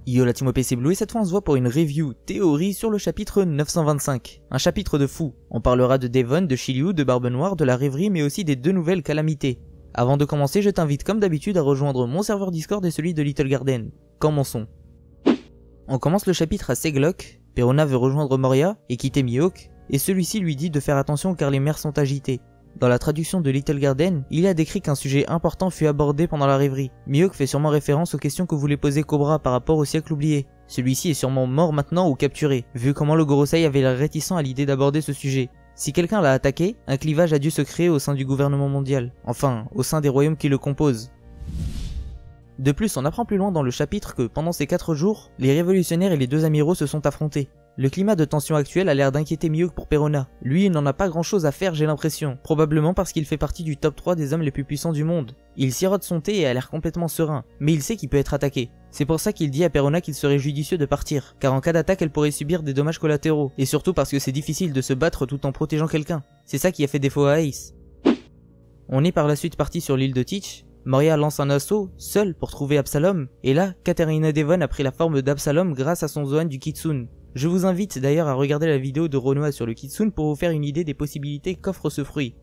Yo la team OP c'est Blue et cette fois on se voit pour une review théorie sur le chapitre 925. Un chapitre de fou. On parlera de Devon, de Shiryu, de Barbe Noire, de la rêverie mais aussi des deux nouvelles calamités. Avant de commencer je t'invite comme d'habitude à rejoindre mon serveur Discord et celui de Little Garden. Commençons. On commence le chapitre à Seglock. Perona veut rejoindre Moria et quitter Mihawk et celui-ci lui dit de faire attention car les mers sont agitées. Dans la traduction de Little Garden, il y a décrit qu'un sujet important fut abordé pendant la rêverie. Mihawk fait sûrement référence aux questions que voulait poser Cobra par rapport au siècle oublié. Celui-ci est sûrement mort maintenant ou capturé, vu comment le Gorosei avait l'air réticent à l'idée d'aborder ce sujet. Si quelqu'un l'a attaqué, un clivage a dû se créer au sein du gouvernement mondial, enfin, au sein des royaumes qui le composent. De plus, on apprend plus loin dans le chapitre que, pendant ces 4 jours, les révolutionnaires et les deux amiraux se sont affrontés. Le climat de tension actuel a l'air d'inquiéter Mihawk pour Perona. Lui, il n'en a pas grand chose à faire, j'ai l'impression. Probablement parce qu'il fait partie du top 3 des hommes les plus puissants du monde. Il sirote son thé et a l'air complètement serein, mais il sait qu'il peut être attaqué. C'est pour ça qu'il dit à Perona qu'il serait judicieux de partir, car en cas d'attaque elle pourrait subir des dommages collatéraux, et surtout parce que c'est difficile de se battre tout en protégeant quelqu'un. C'est ça qui a fait défaut à Ace. On est par la suite parti sur l'île de Teach. Moria lance un assaut, seul, pour trouver Absalom, et là, Katarina Devon a pris la forme d'Absalom grâce à son Zoan du Kitsune. Je vous invite d'ailleurs à regarder la vidéo de Renoir sur le Kitsune pour vous faire une idée des possibilités qu'offre ce fruit.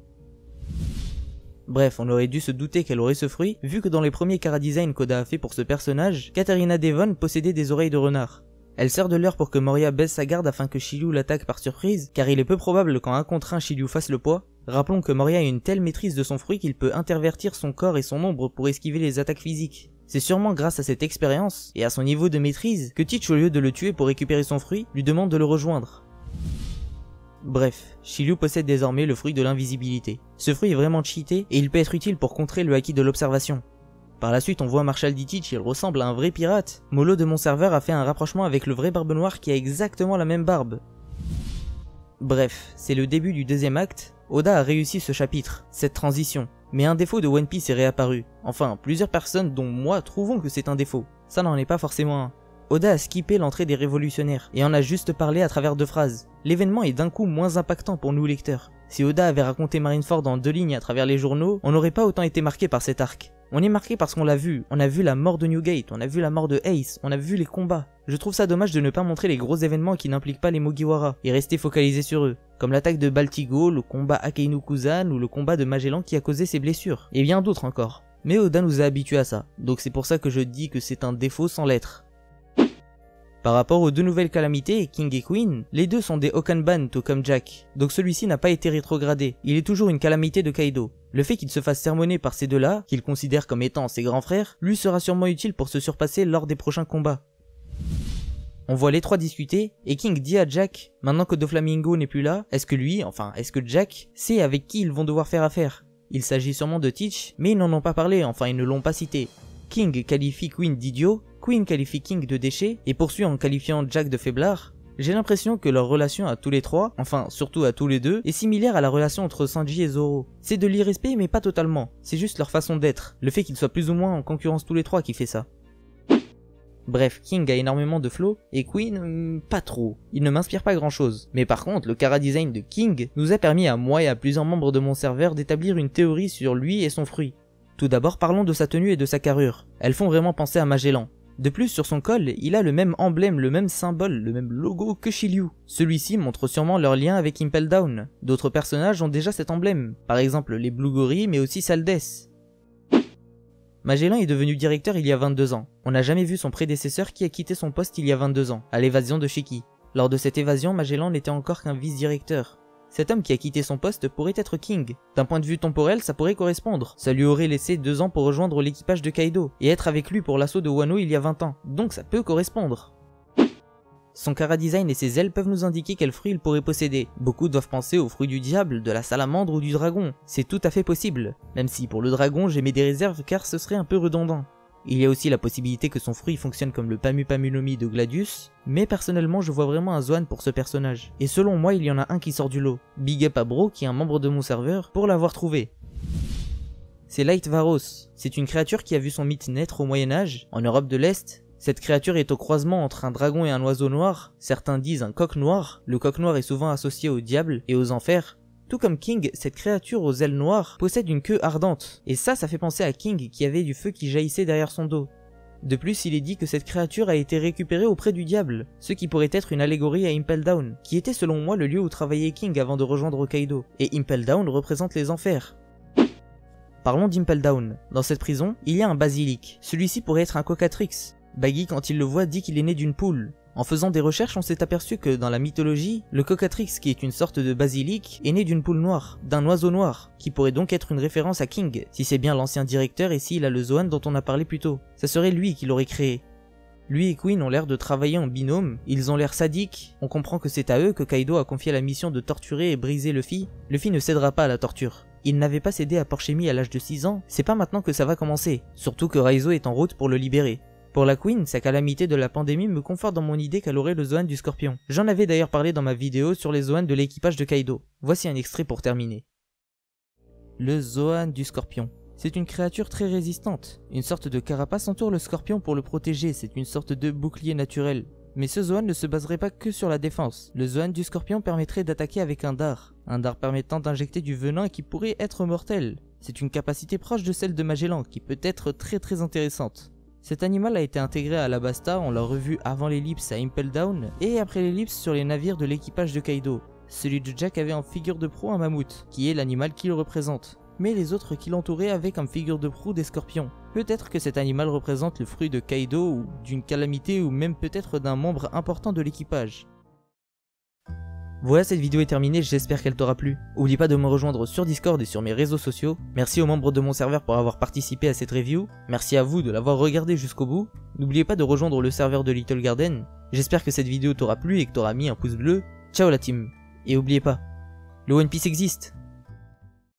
Bref, on aurait dû se douter qu'elle aurait ce fruit, vu que dans les premiers chara-design qu'Oda a fait pour ce personnage, Katarina Devon possédait des oreilles de renard. Elle sert de leurre pour que Moria baisse sa garde afin que Shiryu l'attaque par surprise, car il est peu probable qu'en 1 contre 1 Shiryu fasse le poids. Rappelons que Moria a une telle maîtrise de son fruit qu'il peut intervertir son corps et son ombre pour esquiver les attaques physiques. C'est sûrement grâce à cette expérience, et à son niveau de maîtrise, que Teach au lieu de le tuer pour récupérer son fruit, lui demande de le rejoindre. Bref, Shiryu possède désormais le fruit de l'invisibilité. Ce fruit est vraiment cheaté, et il peut être utile pour contrer le haki de l'observation. Par la suite on voit Marshall D. Teach, il ressemble à un vrai pirate. Molo de mon serveur a fait un rapprochement avec le vrai Barbe Noire qui a exactement la même barbe. Bref, c'est le début du deuxième acte. Oda a réussi ce chapitre, cette transition. Mais un défaut de One Piece est réapparu. Enfin, plusieurs personnes, dont moi, trouvons que c'est un défaut. Ça n'en est pas forcément un. Oda a skippé l'entrée des révolutionnaires, et en a juste parlé à travers 2 phrases. L'événement est d'un coup moins impactant pour nous lecteurs. Si Oda avait raconté Marineford en 2 lignes à travers les journaux, on n'aurait pas autant été marqué par cet arc. On est marqué parce qu'on l'a vu. On a vu la mort de Newgate, on a vu la mort de Ace, on a vu les combats. Je trouve ça dommage de ne pas montrer les gros événements qui n'impliquent pas les Mugiwara, et rester focalisé sur eux. Comme l'attaque de Baltigo, le combat Akainu Kuzan ou le combat de Magellan qui a causé ses blessures. Et bien d'autres encore. Mais Oda nous a habitués à ça, donc c'est pour ça que je dis que c'est un défaut sans l'être. Par rapport aux 2 nouvelles calamités, King et Queen, les deux sont des Okanban tout comme Jack, donc celui-ci n'a pas été rétrogradé, il est toujours une calamité de Kaido. Le fait qu'il se fasse sermonner par ces deux-là, qu'il considère comme étant ses grands frères, lui sera sûrement utile pour se surpasser lors des prochains combats. On voit les 3 discuter, et King dit à Jack, maintenant que Doflamingo n'est plus là, est-ce que Jack sait avec qui ils vont devoir faire affaire? Il s'agit sûrement de Teach, mais ils n'en ont pas parlé, enfin ils ne l'ont pas cité. King qualifie Queen d'idiot, Queen qualifie King de déchet, et poursuit en qualifiant Jack de faiblard. J'ai l'impression que leur relation à tous les 3, enfin surtout à tous les 2, est similaire à la relation entre Sanji et Zoro. C'est de l'irrespect mais pas totalement, c'est juste leur façon d'être, le fait qu'ils soient plus ou moins en concurrence tous les 3 qui fait ça. Bref, King a énormément de flow, et Queen, pas trop. Il ne m'inspire pas grand chose. Mais par contre, le chara-design de King nous a permis à moi et à plusieurs membres de mon serveur d'établir une théorie sur lui et son fruit. Tout d'abord parlons de sa tenue et de sa carrure. Elles font vraiment penser à Magellan. De plus, sur son col, il a le même emblème, le même symbole, le même logo que Shiryu. Celui-ci montre sûrement leur lien avec Impel Down. D'autres personnages ont déjà cet emblème, par exemple les Blue Gory mais aussi Saldes. Magellan est devenu directeur il y a 22 ans. On n'a jamais vu son prédécesseur qui a quitté son poste il y a 22 ans, à l'évasion de Shiki. Lors de cette évasion, Magellan n'était encore qu'un vice-directeur. Cet homme qui a quitté son poste pourrait être King. D'un point de vue temporel, ça pourrait correspondre. Ça lui aurait laissé 2 ans pour rejoindre l'équipage de Kaido, et être avec lui pour l'assaut de Wano il y a 20 ans. Donc ça peut correspondre. Son chara-design et ses ailes peuvent nous indiquer quel fruit il pourrait posséder. Beaucoup doivent penser au fruit du diable, de la salamandre ou du dragon. C'est tout à fait possible. Même si pour le dragon j'émets des réserves car ce serait un peu redondant. Il y a aussi la possibilité que son fruit fonctionne comme le Pamu Pamu no Mi de Gladius, mais personnellement je vois vraiment un Zoan pour ce personnage. Et selon moi il y en a un qui sort du lot. Big up à Bro qui est un membre de mon serveur pour l'avoir trouvé. C'est Light Varos. C'est une créature qui a vu son mythe naître au Moyen-Âge, en Europe de l'Est. Cette créature est au croisement entre un dragon et un oiseau noir, certains disent un coq noir. Le coq noir est souvent associé au diable et aux enfers. Tout comme King, cette créature aux ailes noires possède une queue ardente, et ça fait penser à King qui avait du feu qui jaillissait derrière son dos. De plus, il est dit que cette créature a été récupérée auprès du diable, ce qui pourrait être une allégorie à Impel Down, qui était selon moi le lieu où travaillait King avant de rejoindre Hokkaido, et Impel Down représente les enfers. Parlons d'Impel Down. Dans cette prison, il y a un basilic. Celui-ci pourrait être un cocatrix. Baggy, quand il le voit, dit qu'il est né d'une poule. En faisant des recherches, on s'est aperçu que dans la mythologie, le cocatrix, qui est une sorte de basilic, est né d'une poule noire, d'un oiseau noir, qui pourrait donc être une référence à King, si c'est bien l'ancien directeur et s'il a le Zoan dont on a parlé plus tôt. Ça serait lui qui l'aurait créé. Lui et Queen ont l'air de travailler en binôme, ils ont l'air sadiques, on comprend que c'est à eux que Kaido a confié la mission de torturer et briser Luffy. Luffy ne cédera pas à la torture. Il n'avait pas cédé à Porchemi à l'âge de 6 ans, c'est pas maintenant que ça va commencer, surtout que Raizo est en route pour le libérer. Pour la Queen, sa calamité de la pandémie me conforte dans mon idée qu'elle aurait le Zoan du Scorpion. J'en avais d'ailleurs parlé dans ma vidéo sur les Zoans de l'équipage de Kaido. Voici un extrait pour terminer. Le Zoan du Scorpion. C'est une créature très résistante. Une sorte de carapace entoure le Scorpion pour le protéger, c'est une sorte de bouclier naturel. Mais ce Zoan ne se baserait pas que sur la défense. Le Zoan du Scorpion permettrait d'attaquer avec un dard permettant d'injecter du venin qui pourrait être mortel. C'est une capacité proche de celle de Magellan qui peut être très intéressante. Cet animal a été intégré à Alabasta, on l'a revu avant l'ellipse à Impel Down et après l'ellipse sur les navires de l'équipage de Kaido. Celui de Jack avait en figure de proue un mammouth, qui est l'animal qu'il représente. Mais les autres qui l'entouraient avaient comme figure de proue des scorpions. Peut-être que cet animal représente le fruit de Kaido ou d'une calamité ou même peut-être d'un membre important de l'équipage. Voilà, cette vidéo est terminée, j'espère qu'elle t'aura plu. Oublie pas de me rejoindre sur Discord et sur mes réseaux sociaux. Merci aux membres de mon serveur pour avoir participé à cette review. Merci à vous de l'avoir regardé jusqu'au bout. N'oubliez pas de rejoindre le serveur de Little Garden. J'espère que cette vidéo t'aura plu et que t'auras mis un pouce bleu. Ciao la team. Et oubliez pas, le One Piece existe.